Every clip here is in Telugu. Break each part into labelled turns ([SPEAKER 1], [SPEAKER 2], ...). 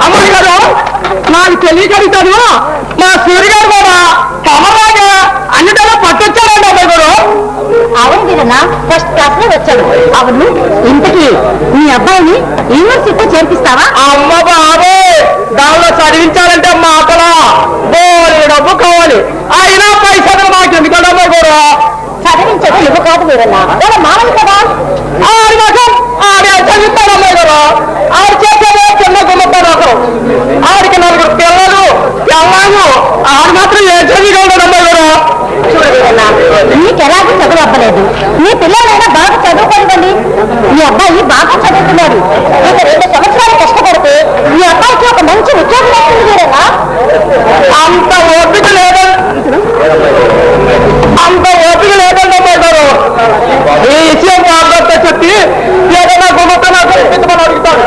[SPEAKER 1] అమ్మాయి గారు నాకు తెలియగలుగుతాను. మా సూర్య గారు కూడా కమరాగా అన్నిటలా పట్టొచ్చారండి అమ్మాయి గారు.
[SPEAKER 2] అవును గిరన్నా, ఫస్ట్ క్లాస్ లో వచ్చాడు. అవును, ఇంతకీ మీ అబ్బాయిని యూనివర్సిటీతో చేర్పిస్తావా?
[SPEAKER 1] అమ్మ బాబు, దానిలో చదివించాలంటే మాటల బోరి డబ్బు కావాలి. అయినా పైసలు మాకు ఎందుకంటే అమ్మాయి గారు.
[SPEAKER 2] చదివించడం ఇవ్వ కాదు వీరన్నా, వాళ్ళ మానవు కదా.
[SPEAKER 1] ఆడి మాత్రం ఆడే చదివిస్తాడు అమ్మాయి గారు. ఆడి చేసేదే చిన్న గుమ్మతాడు ఒకరు. ఆడికి 4 పిల్లలు పిల్లలు. ఆడు మాత్రం ఏ చదివిగలడు అమ్మాయి గారు.
[SPEAKER 2] చూడు వీరన్నా, నీకెలాగూ చదువు అవ్వలేదు. మీ పిల్లలైనా బాగా చదువుకోనివ్వండి. మీ అబ్బాయి బాగా చదువుతున్నాడు. ఇక 2 సంవత్సరాలు కష్టపడితే మీ అబ్బాయికి ఒక మంచి ఉద్యోగం వస్తుంది వీరన్నా.
[SPEAKER 1] అంత ఓపిక లేదండి అమ్మాయి గారు. ఈ విషయం బాగా చెప్పి ఏదైనా గుమ్మతో నాకు ఇప్పించమని అడుగుతాడు.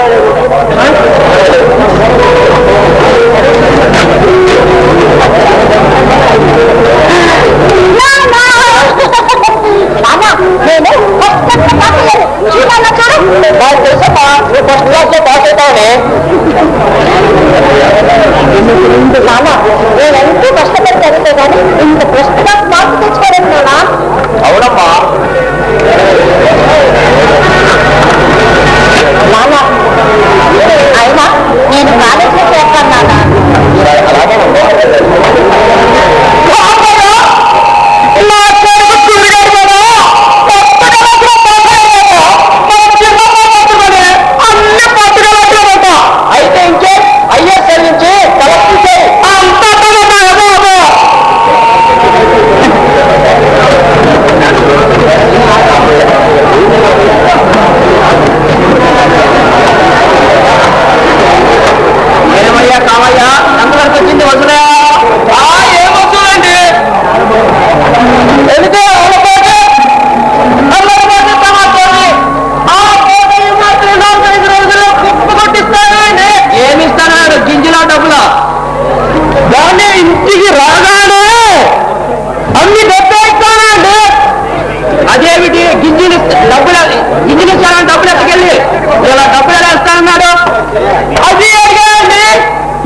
[SPEAKER 2] నేనెంతో కష్టపడి చదివితే కానీ ఇంత పుస్తకాలు మార్పు తెచ్చుకోలేకున్నానా?
[SPEAKER 1] అవునమ్మా.
[SPEAKER 2] నాన్న, అయినా నేను కాలేజీలో చేస్తాను నాన్న.
[SPEAKER 1] అయితే ఇంకే ఐఎస్ఎల్ నుంచి కలెక్ట్ చేయి. అంతా ఏమయ్యా కావయ్యా, ఎంతవరకు వచ్చింది వసూలే? ఏం వసూలండి? ఎందుకే ఏమి ఇస్తాడు గింజలో డబ్బులు? దాన్ని ఇంటికి రాగానే అన్ని డబ్బే ఇస్తానండి. అదేమిటి గింజలు డబ్బులు ఇచ్చానని డబ్బులు ఎక్కడికెళ్ళి ఇలా డబ్బులు ఎలా ఇస్తానన్నాడు? అది అడిగానండి.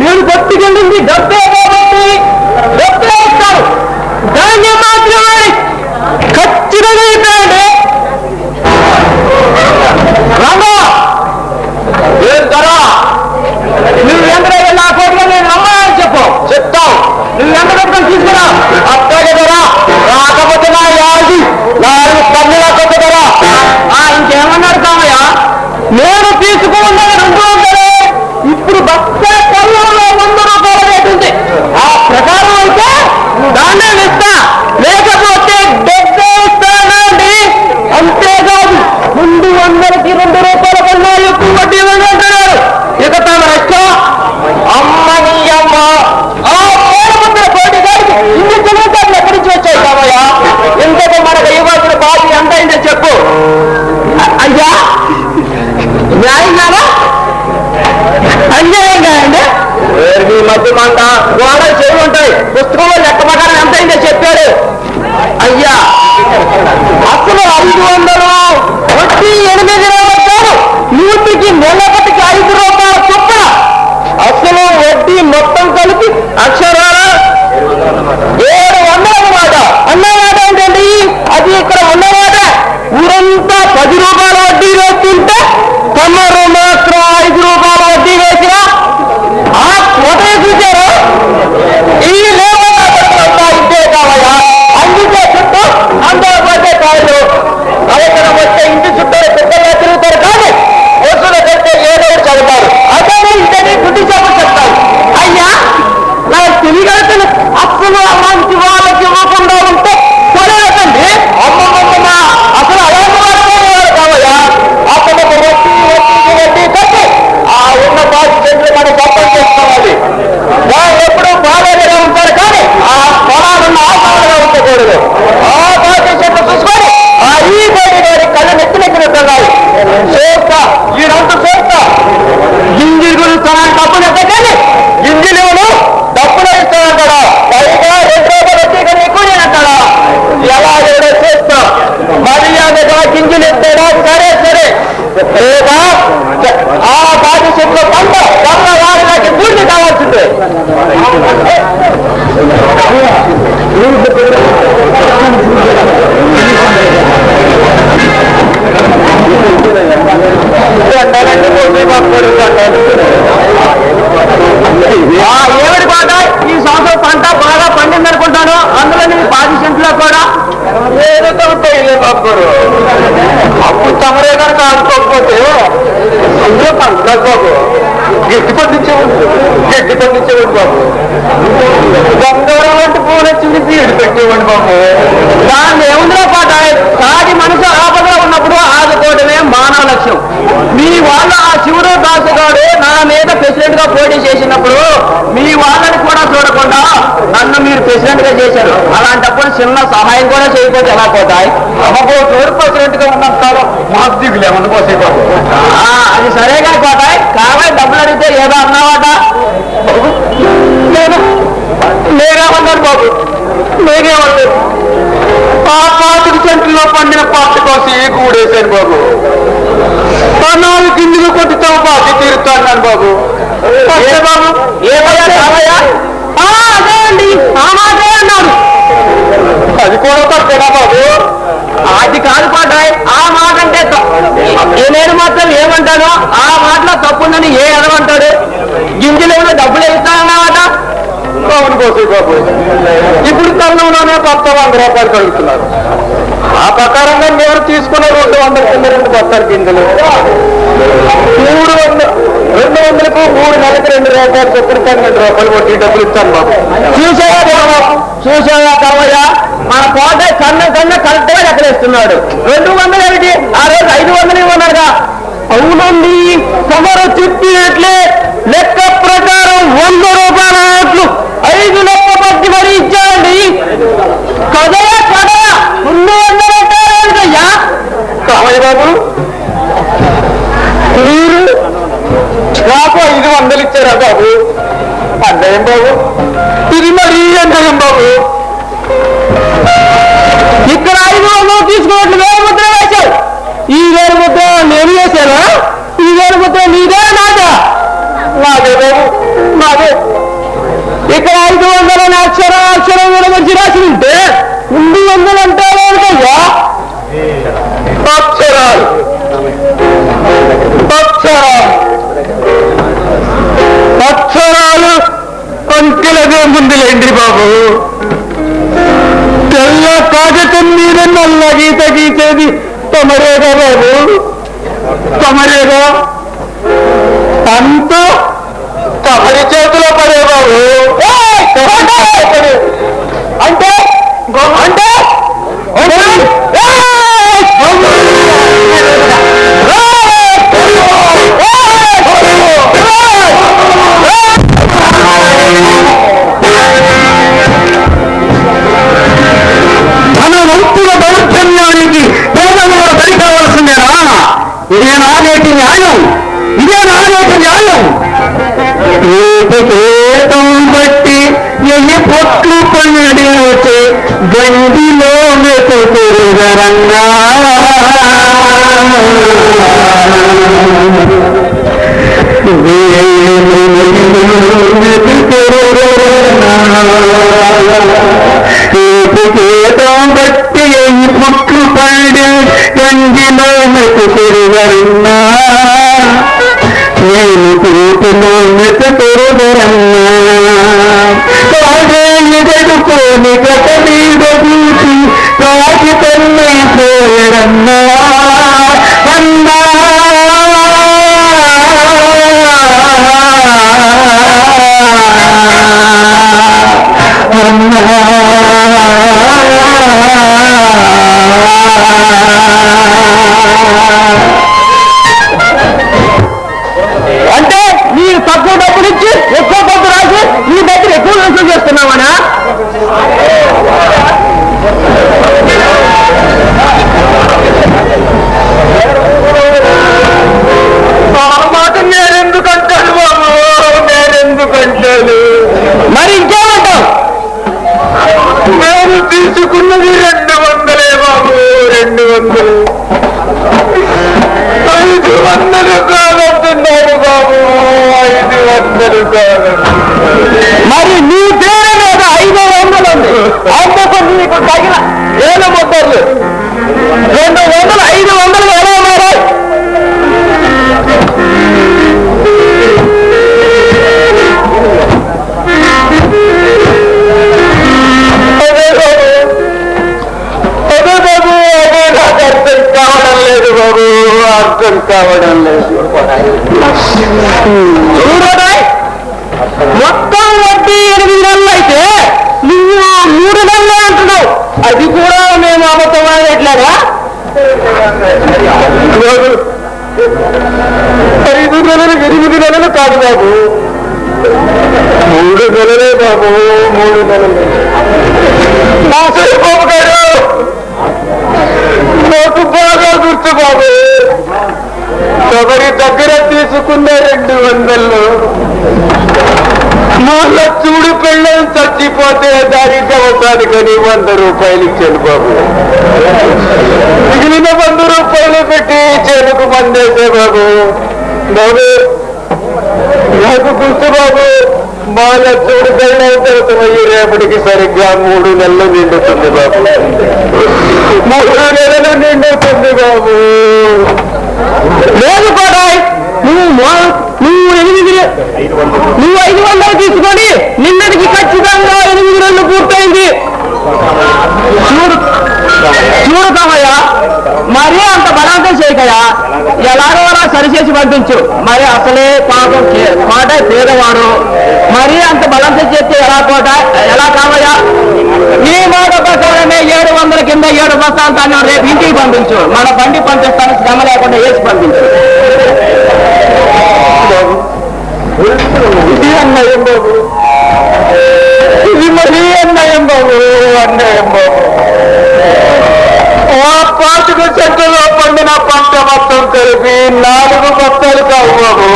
[SPEAKER 1] నేను పట్టుకెళ్ళింది డబ్బే కాబట్టి డబ్బే ఇస్తాను. దాన్ని మాత్రమే ఖచ్చితంగా ఇస్తానండి. రామా నువ్వు ఎంత నా కోరిక నేను నమ్మాలని చెప్తావు. నువ్వు ఎంత డబ్బులు తీసుకురా అట్లాగే ధర రాకపోతే నా యాది 4 కన్నుల కొత్త ధర. ఇంకేమన్నారు కామయ్య? నేను తీసుకున్నది 200. ఇప్పుడు బస్సే కళ్ళలో 100 రూపాయల రేటు ఉంది. ఆ ప్రకారం అయితే దాన్నే ఇస్తా, లేకపోతే డబ్బే ఇస్తానండి. అంతేకాదు ముందు 100కి 2 రూపాయల కన్నా ఎక్కువ వడ్డీ ఇవ్వండి అంటున్నారు. ఇక తమ ఇష్టం. అమ్మని అమ్మ ఆ పేరుముద్ర పోటీ గారికి ఇన్ని చిన్నలు ఎక్కడి నుంచి వచ్చాయి కావయ్య? ఇంతకు మనకు ఇవ్వాల్సిన బాధ్యత ఎంత అయిందో చెప్పు. అయ్యా న్యాయంగానా అన్యాయంగా అండి? మీ మధ్య మంట గోడలు చేయి ఉంటాయి. పుస్తకంలో లెక్క ప్రకారం ఎంత అయిందో చెప్పాడు. అయ్యా అసలు 500 వడ్డీ 8 రూపాయలు, 100కి నెలపటికి 5 రూపాయల చొప్పున అసలు వడ్డీ మొత్తం కలిపి అక్షరాల 700 అన్నమాట. అన్నమాట ఏంటండి? అది ఇక్కడ ఉన్నమాట. ఊరంతా 10 రూపాయల వడ్డీ వేస్తుంటే తమరు మాత్రం 5 రూపాయల వడ్డీ వేసిన ఆ కోట చూశారు. ఈ లేవన్నా ఇంతే కావయ్యా. అందుకే చుట్టూ అందరూ పట్టే కాదు. అవసరం వస్తే ఇంటి చుట్టూ పెద్దగా తిరుగుతారు కానీ వసూలు పెడితే ఏదో చదువుతారు. అదే ఇంటనే గుడ్డి చెప్పు చెప్తారు. అయ్యా నాకు తెలియగలుగుతున్న అసలు అమ్మాయి చెట్ల పంట వాడికి పూర్తి కావాల్సిందే. ఏమిటి పాట? ఈ సంవత్సరం పంట బాగా పండింది అనుకుంటాను. అందులో నీ 10 సెంట్లో కూడా ఏదో తగ్గుతాయిలే బాబు. అప్పుడు తమరే కనుక అనుకోకపోతే అందులో పంట బాబు గడ్డి పండించేవాడు బాబు. బంగారం వంటి పూలు వచ్చింది బీడు పెట్టేవాడు బాబు. దాన్ని ఏముందిలో పాట? సాటి మనసు ఆపదలో ఉన్నప్పుడు ఆదుకోవడమే మానవ లక్ష్యం. మీ వాళ్ళ ఆ శివుడు దాసుగాడు నా మీద ప్రెసిడెంట్ గా పోటీ చేసినప్పుడు మీ వాళ్ళని కూడా చూడకుండా నన్ను మీరు ప్రెసిడెంట్ గా చేశారు. అలాంటప్పుడు చిన్న సహాయం కూడా చేయకపోతే ఎలా పోతాయి? అమ్మకో తోడు ప్రెసిడెంట్ గా ఉన్నంతకాలం మాకు దిగులే అందుకోసే బాబు. అది సరేగా పోతాయి. కాబట్టి డబ్బులు అడిగితే ఏదో అన్నావాట? నేనేమన్నాను బాబు? నేనేమన్నాను? ఆ 5 సెంట్లో పండిన పార్టీ కోసం కూడేశాను బాబు. 4 కిందికి కొట్టితో పార్టీ తీరుతాను బాబు. బాబు ఏమయ్యా? అదే అండి, ఆ మాటే అన్నాడు. అది కూడా తప్పేనా బాబు? అది కాదు పాటాయ్. ఆ మాట అంటే నేను మాత్రం ఏమంటానో ఆ మాటలో తప్పుందని ఏ ఎదమంటాడు? గింజలు డబ్బులు ఇస్తానన్నమాట. అవును కోసి బాబు, ఇప్పుడు తరుణంలోనే 100 రూపాయలు కలుగుతున్నారు. ఆ ప్రకారంగా నేను తీసుకున్న 200 కింద 2 బస్తాలు గింజలు 200కు 3 నెలలకు 2 రూపాయలు చొప్పున 12 రూపాయలు వడ్డీ డబ్బులు ఇస్తాను బాబు. చూసావా కర్మయ్య, మన కోట కన్నా కరెక్ట్ గా లెక్కలేస్తున్నాడు. 200 ఏమిటి? ఆ రోజు 500 ఇవ్వన్నారుగా. అవునండి, తమరు చెప్పినట్లే లెక్క ప్రకారం 100 రూపాయల నోట్లు 5 లెక్క పట్టి మరి ఇచ్చారండి. కదయా 200 అంటారేంటయ్యా? కామయ్య బాబు, మీరు నాకు 500 ఇచ్చారా బాబు? అన్నయం బాబు, ఇది మరీ అన్నయం బాబు. ఇక్కడ 500 తీసుకున్నట్లు 1000 ముద్ర వేశావు. ఈ 1000 ముద్ర నేను వేశానా? ఈ 1000 ముద్ర నీదే నాదా? నాదే బాబు, నాదే. ఇక్కడ 500 అక్షరం మీద మంచి రాసి ఉంటే 200 అంటారా అయ్యా? అక్షరాలు అంకెలదే ముందులేండి బాబు. తెల్ల కాగితం మీద నల్ల గీత గీసేది తమరేగా బాబు, తమరేగా. అంతా తమరి చేతిలో పడే బాబు. అంటే అంటే మన వంతుల దౌర్జన్యానికి పేదలు సరి కావాల్సిందేనా? ఇదే నానేటి న్యాయం, ఇదే నానేటి న్యాయం. ఏకం బట్టి ఎన్ని పొట్లు పండి వచ్చే గండిలో మెతుకురుగరంగా ఏకం బట్టి ఎన్ని పొట్లు పండి గండిలో మెతుకురుగరన్నా నేను కూతులో మెతుకురుగరన్నా ఎదుకోని గత మీద చూసి కాకి తల్లి పోయరన్నా అన్నా. అంటే మీరు తక్కువ డబ్బులు ఇచ్చి ఎక్కువ డబ్బు రాసి మీ దగ్గర ఎక్కువ వసూలు చేస్తున్నామనా? మాట నేనెందుకంటాను బాబు, నేనెందుకంటాను? మరి ఇంకేమంటావు? మేము తీసుకున్నది 200 బాబు, 200. 500 కాదంటున్నాడు బాబు. కాదు బాబు, 3 నెలలే బాబు, 3 నెలలే. నా బాబు గారు నాకు బాగా గుర్తు బాబు. ఎవరి దగ్గర తీసుకున్న 200 వాళ్ళ చూడు పెళ్ళని చచ్చిపోతే దాని అవసరానికని 100 రూపాయలు ఇచ్చాను బాబు. మిగిలిన 100 రూపాయలు పెట్టి చెరుకు మందేసే బాబు. బాబు నాకు గుర్తు బాబు, వాళ్ళ చూడు పెళ్ళని తర్వాత రేపటికి సరిగ్గా 3 నెలలు నిండుతుంది బాబు. 3 నెలలు నిండుతుంది బాబు. లేదు కోటాయ్, నువ్వు 500 తీసుకొని నిన్నటికి ఖచ్చితంగా 8 నెలలు పూర్తయింది. చూడు కామయ్యా, మరీ అంత బలవంతం చేయకయా, ఎలాగో అలా సరిచేసి పంపించు. మరి అసలే పాపం కోటాయ్ పేదవాడు, మరీ అంత బలవంతం చేస్తే ఎలా కామయ్యా? నీ మాట ప్రకారమే 700 కింద 7 బస్తాలు తాను రేపు ఇంటికి పంపించు. మన బండి పంపిస్తాను, శ్రమ లేకుండా వేసి పంపించు. ఇది అన్యాయం బాబు, ఇది మరీ అన్యాయం బాబు, అన్యాయం బాబు. ఆ 25 సెంట్లలో పండిన పంట మొత్తం కలిపి 4 బస్తాలు కావు బాబు.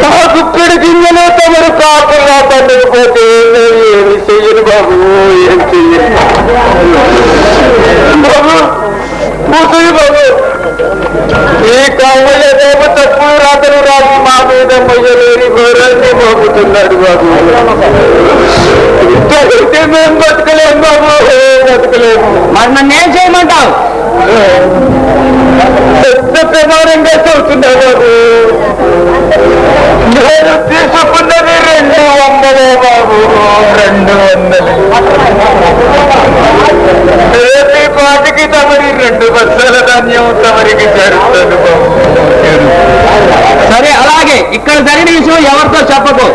[SPEAKER 1] ఆ గుప్పిడి గింజలు తమరు కాకుండా పండకపోతే ఏమి చెయ్యను బాబు, ఏం చెయ్యను బాబు. కూతురు బాబు, ఈ కామయ్య దేవ తక్కువ రాతలు రాసి మా మీద మొయ్యలేని ఘోరాన్ని మోపుతున్నాడు బాబు. ఇంతకైతే మేము బతకలేము బాబు, బతకలేము. మరి నన్నేం చేయమంటావు? పెద్ద ప్రమాణంగా చెబుతున్నా బాబు. నేను తీసుకున్నది 200 బాబు, 200. రేపటి పాటికి తమరి 2 బస్తాల ధాన్యం తమరికి చేరుస్తాను బాబు. సరే, అలాగే. ఇక్కడ జరిగిన విషయం ఎవరితో చెప్పకు.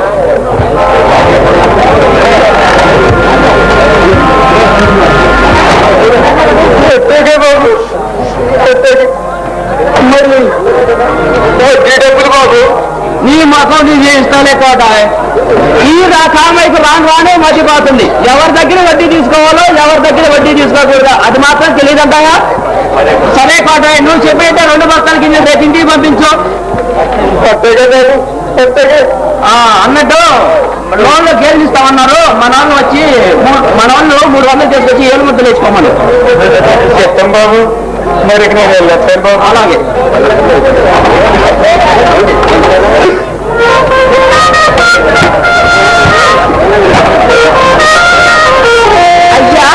[SPEAKER 1] బాబు మరి డబ్బులు బాబు నీ మొత్తం నీ చేయిస్తానే కోటాయ్. ఈ కామైపు రానే మర్చిపోతుంది. ఎవరి దగ్గర వడ్డీ తీసుకోవాలో, ఎవరి దగ్గర వడ్డీ తీసుకోకూడదు అది మాత్రం తెలియదంటాయా? సరే కోటాయ్, నువ్వు చెప్పేట 2 బస్తాల కింద రేపు ఇంటికి పంపించు. అన్నట్టు లోన్లో కేసు ఇస్తామన్నారు. మన వాళ్ళు వచ్చి మన వాళ్ళు 300 తీసుకొచ్చి 7 ముద్దలు వేసుకోమని చెప్తాం బాబు. మరి నేను వెళ్ళొస్తాను బాబు. అలాగే. అయ్యా,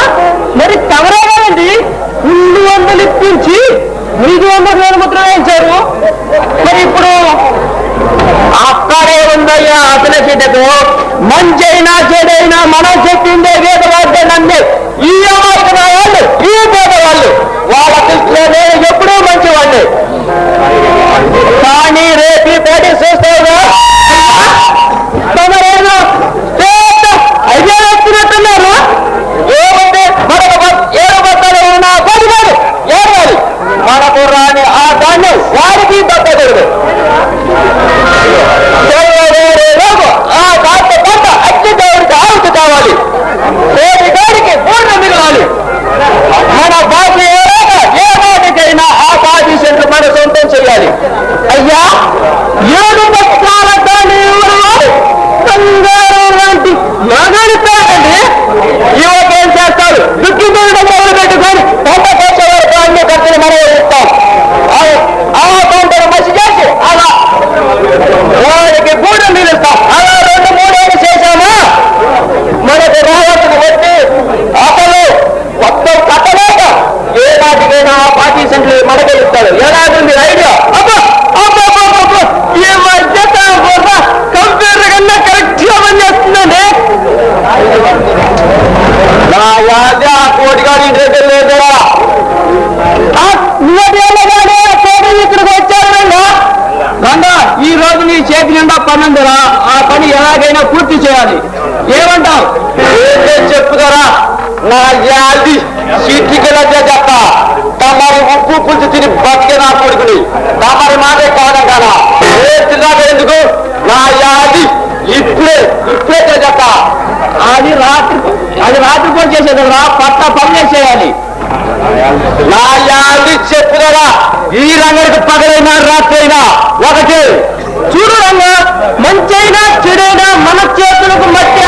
[SPEAKER 1] మరి తమరేనండి 200 ఇప్పించి 300 ముద్ర వేయించారు. మరి ఇప్పుడు అక్కడే ఉందయ్యా అసలు చెడ్డకు. మంచైనా చెడైనా మనం చెప్పిందే వేదవాద్య నమ్మే ఈ అమాయకుల వాళ్ళు, ఈ పేదవాళ్ళు, వాళ్ళ దృష్టిలోనే ఎప్పుడూ మంచివాళ్ళే. కానీ రేపు పోటీ చూస్తావుగా తమరేమో అదే వస్తున్నట్టున్నారు. ఏమంటే మనకు 7 బస్తాలు ఉన్నా పదివాడు ఏడాలి, మనకు రాని ఆ ధాన్యం వారికి దక్కకూడదు. ఆ దాంట్లో పంట అగ్ని దేవుడికి ఆవుతి కావాలి, కోటి గారికి పూర్ణ మిగలాలి. మన బాబు ఏ నాటికైనా ఆ 10 సెంట్లు మన సొంతం చేయాలి. అయ్యా, 7 బస్తాల ధాన్యం కంగారు లాంటి యోగానిస్తారండి. యువకేం చేస్తారు? దుఃఖితుడు మొదలు పెట్టుకొని పంట కోసేవారు దాన్ని ఖర్చులు మనం ఇస్తాం. ఆ పంటను మసి చేసి అలా వారికి పూట నిలుస్తాం. అలా 2-3 ఏళ్ళు చేశామా మనకు రావాల్సిన వచ్చి అసలు మొత్తం కట్టలేక ఏ నాటికైనా 10 సెంట్లు మనకెళ్ళిస్తాడు. ఎలాగుంది ఐడియా? ఈ మధ్య కంప్యూటర్ కన్నా కరెక్ట్ గా పనిచేస్తుందండి. నా యాద కోటిగాడి ఇంటి దగ్గర లేదా ఇక్కడికి వచ్చారు రంగా. ఈ రోజు నీ చేతి నిండా పని ఉందిరా, ఆ పని ఎలాగైనా పూర్తి చేయాలి. ఏమంటావు? చెప్పుదరా నా యాది సీటికెళ్ళే చెత్త. తమరి ఉప్పు పులుసు తిని బతికే నా కొడుకుని తమరి మాటే కాదం కదా. అది రాత్రి పూట చేసేది రా, పట్ట పని చేసేయాలి. నా యాది చెప్పు కదా, ఈ రంగడికి పగలైనా రాత్రి అయినా ఒకటి. చూడు రంగ, మంచి అయినా చెడైనా మన చేతులకు మట్టి.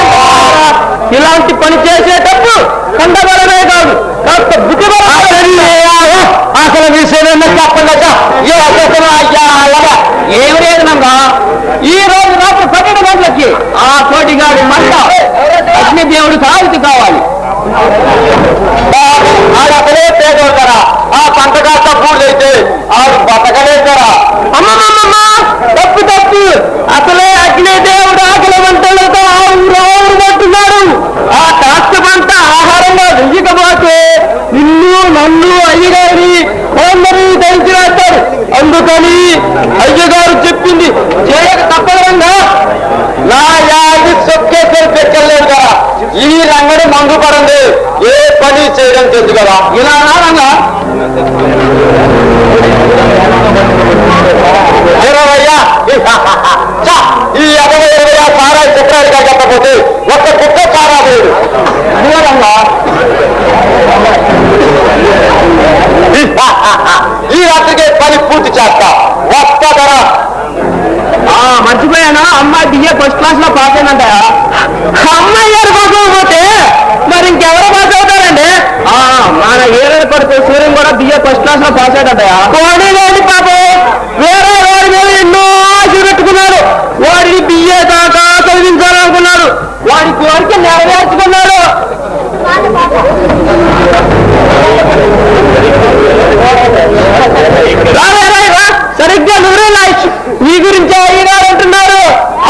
[SPEAKER 1] ఇలాంటి పని చేసేటప్పుడు కండబలమే కాదు, కాస్త బుద్ధి అసలు విషయం చెప్పండి. ఏమి లేదు నంగా, ఈ రోజు రాత్రి 12 గంటలకి ఆ కోటిగాడి మంట అగ్నిదేవుడు కావుతి కావాలి. ఆడసలే పేదోడతారా, ఆ పంట కాస్త పూర్తయితే ఆడు బతకలేస్తారా? అమ్మమ్మమ్మ, తప్పు తప్పు. అసలే అగ్నిదేవుడు ఆకలి మంటలతో ఆవురు పట్టున్నాడు. ఆ కాస్త పంట ఆహారంగా వెయ్యకపోతే నిన్ను నన్ను అయ్యగారి అందరూ తెలిసి వేస్తారు. అందుకని అయ్యగారు చెప్పింది చేయక తప్పదంగా. నా యాది సొక్కేసరి పెట్టలేదు కదా, ఈ రంగడి మందు పడండి, ఏ పని చేయడం తెలుసు కదా. ఇలా రంగా 20 ఈ 20 సారా చక్రాలుగా చెప్పకపోతే ఒక్క కుక్క సారా లేదు. రంగా ఈ రాత్రికి పని పూర్తి చేస్తా, వస్తా ధర. మర్చిపోయాను, అమ్మాయి బిఏ ఫస్ట్ క్లాస్ లో పాస్ అయిందంట. అమ్మాయి గారు పాస్ అవ్వకపోతే మరి ఇంకెవరో పాస్ అవుతారండి? మన ఏరియా కొడుకు సూర్యం కూడా బిఏ ఫస్ట్ క్లాస్ లో పాస్ అయ్యాడటయా. కోడి లేని పాపం వేరే వాడి మీద ఎన్నో ఆశలు పెట్టుకున్నాడు. వాడిని బిఏ దాకా చదివించాలనుకున్నాడు, వాడి కోరిక నెరవేర్చుకున్నాడు. సరిగ్గా నువ్వే లైఫ్ నీ గురించి ఈనాడు అంటున్నారు.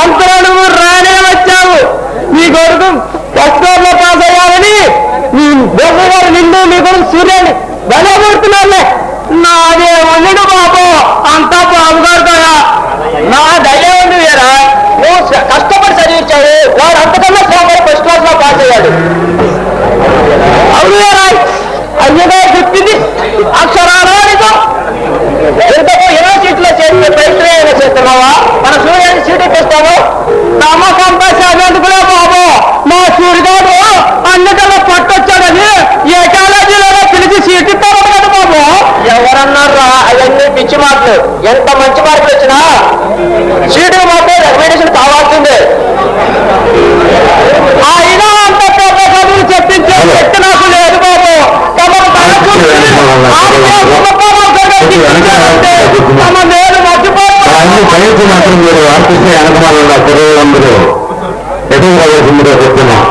[SPEAKER 1] అంతలో నువ్వు రానే వచ్చావు. నీ కొడుకు ఫస్ట్ క్లాస్ లో పాస్ అయ్యాలని నీ బొమ్మ గారు నిన్ను నీ కొడుకు సూర్యుని వెలగొడుతున్నారులే. నాదే వండు బాబు, అంతా బాబుగారుతాయా. నా ధైర్యం ఉంది వేరా, నువ్వు కష్టపడి చదివించాడు, వాడు అంతకన్నా శ్రమపడి ఫస్ట్ క్లాస్ లో పాస్ అయ్యాడు. అవును వేరా, అయ్యగారు చెప్పింది అక్షరాలు నిజం. ఎంతకో యూనివర్సిటీలో చేసే ప్రయత్నం ఏమైనా చేస్తున్నావా? మన సూర్యుని సీటు ఇప్పిస్తాము. తమ సంపాదించుకునే బాబు, మా సూర్యుడు అన్నిటిలో పట్టొచ్చాడని ఏ కాలేజీలో పిలిచి సీటు ఇస్తాడు కదా బాబు. ఎవరన్నారా అవన్నీ పిచ్చి మాటలు? ఎంత మంచి మార్కులు వచ్చినా సీటు మాత్రం రికమెండేషన్ కావాల్సిందే. అయినా అంత పెద్ద చదువులు చెప్పించే శక్తి నాకు లేదు బాబు. తమ మేలు మర్చిపోయి మాత్రం మీరు ఆర్టిస్ట్ వెనకమాల పిల్లలందరూ ఎదురు చెప్తున్నాం.